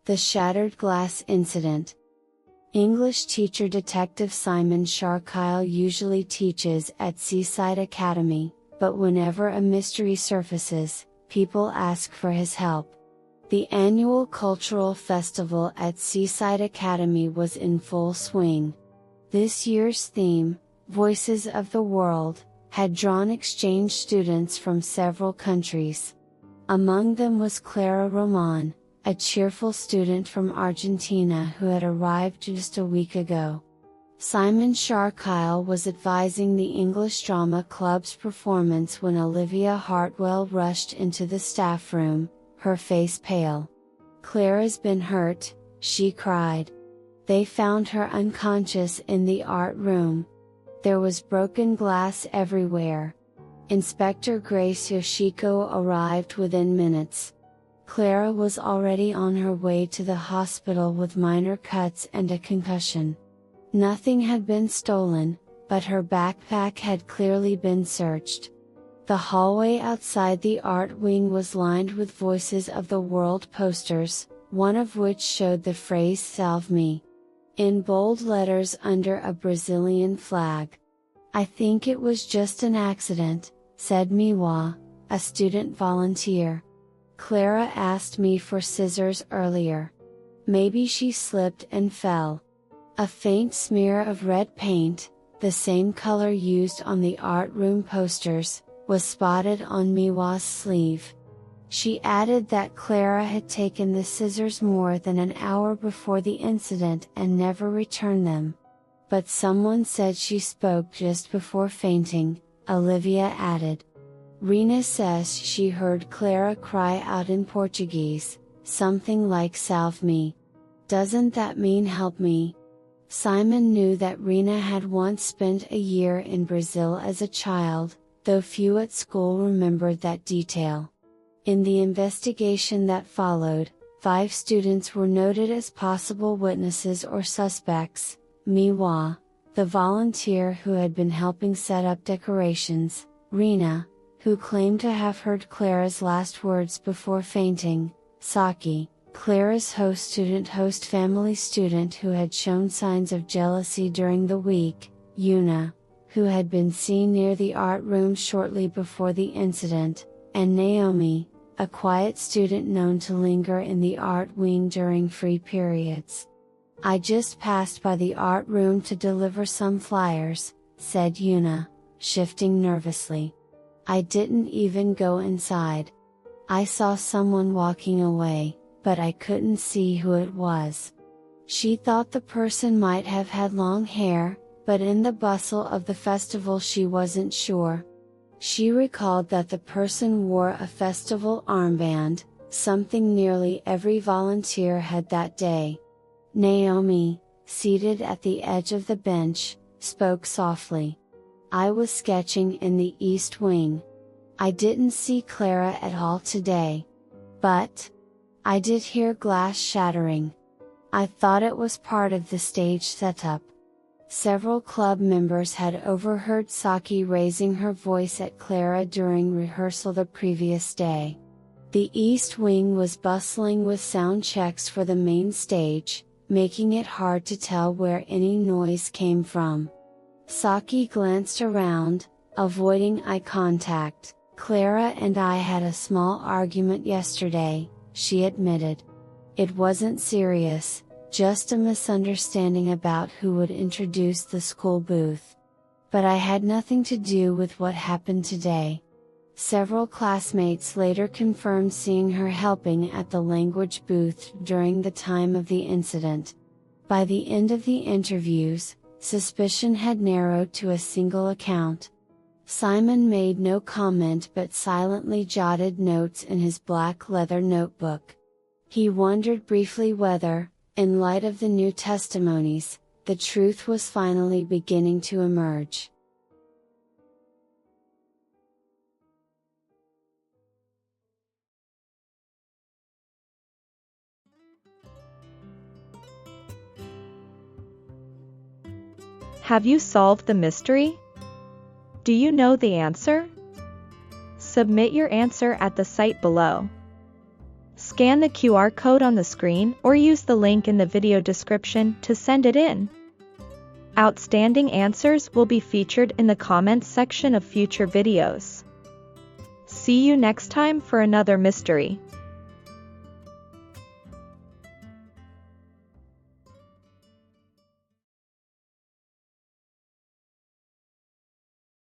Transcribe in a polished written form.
The Shattered Glass Incident. English teacher Detective Simon Sharkisle usually teaches at Seaside Academy, but whenever a mystery surfaces, people ask for his help. The annual cultural festival at Seaside Academy was in full swing. This year's theme, Voices of the World, had drawn exchange students from several countries. Among them was Clara Román, a cheerful student from Argentina who had arrived just a week ago. Simon Sharkisle was advising the English Drama Club's performance when Olivia Hartwell rushed into the staff room, her face pale. "Clara's been hurt," she cried. They found her unconscious in the art room. There was broken glass everywhere. Inspector Grace Yoshiko arrived within minutes. Clara was already on her way to the hospital with minor cuts and a concussion. Nothing had been stolen, but her backpack had clearly been searched. The hallway outside the art wing was lined with Voices of the World posters, one of which showed the phrase "Salve me" in bold letters under a Brazilian flag. "I think it was just an accident," said Miwa, a student volunteer. "Clara asked me for scissors earlier. Maybe she slipped and fell." A faint smear of red paint, the same color used on the art room posters, was spotted on Miwa's sleeve. She added that Clara had taken the scissors more than an hour before the incident and never returned them. "But someone said she spoke just before fainting," Olivia added. Rena says she heard Clara cry out in Portuguese, something like "Salve me." "Doesn't that mean help me?" Simon knew that Rena had once spent a year in Brazil as a child, though few at school remembered that detail. In the investigation that followed, 5 students were noted as possible witnesses or suspects: Miwa, the volunteer who had been helping set up decorations; Rena, who claimed to have heard Clara's last words before fainting; Saki, Clara's host family student who had shown signs of jealousy during the week; Yuna, who had been seen near the art room shortly before the incident; and Naomi, a quiet student known to linger in the art wing during free periods. "I just passed by the art room to deliver some flyers," said Yuna, shifting nervously. "I didn't even go inside. I saw someone walking away, but I couldn't see who it was." She thought the person might have had long hair, but in the bustle of the festival she wasn't sure. She recalled that the person wore a festival armband, something nearly every volunteer had that day. Naomi, seated at the edge of the bench, spoke softly. "I was sketching in the East Wing. I didn't see Clara at all today. But I did hear glass shattering. I thought it was part of the stage setup." Several club members had overheard Saki raising her voice at Clara during rehearsal the previous day. The East Wing was bustling with sound checks for the main stage, making it hard to tell where any noise came from. Saki glanced around, avoiding eye contact. "Clara and I had a small argument yesterday," she admitted. "It wasn't serious, just a misunderstanding about who would introduce the school booth. But I had nothing to do with what happened today." Several classmates later confirmed seeing her helping at the language booth during the time of the incident. By the end of the interviews, suspicion had narrowed to a single account. Simon made no comment but silently jotted notes in his black leather notebook. He wondered briefly whether, in light of the new testimonies, the truth was finally beginning to emerge. Have you solved the mystery? Do you know the answer? Submit your answer at the site below. Scan the QR code on the screen or use the link in the video description to send it in. Outstanding answers will be featured in the comments section of future videos. See you next time for another mystery.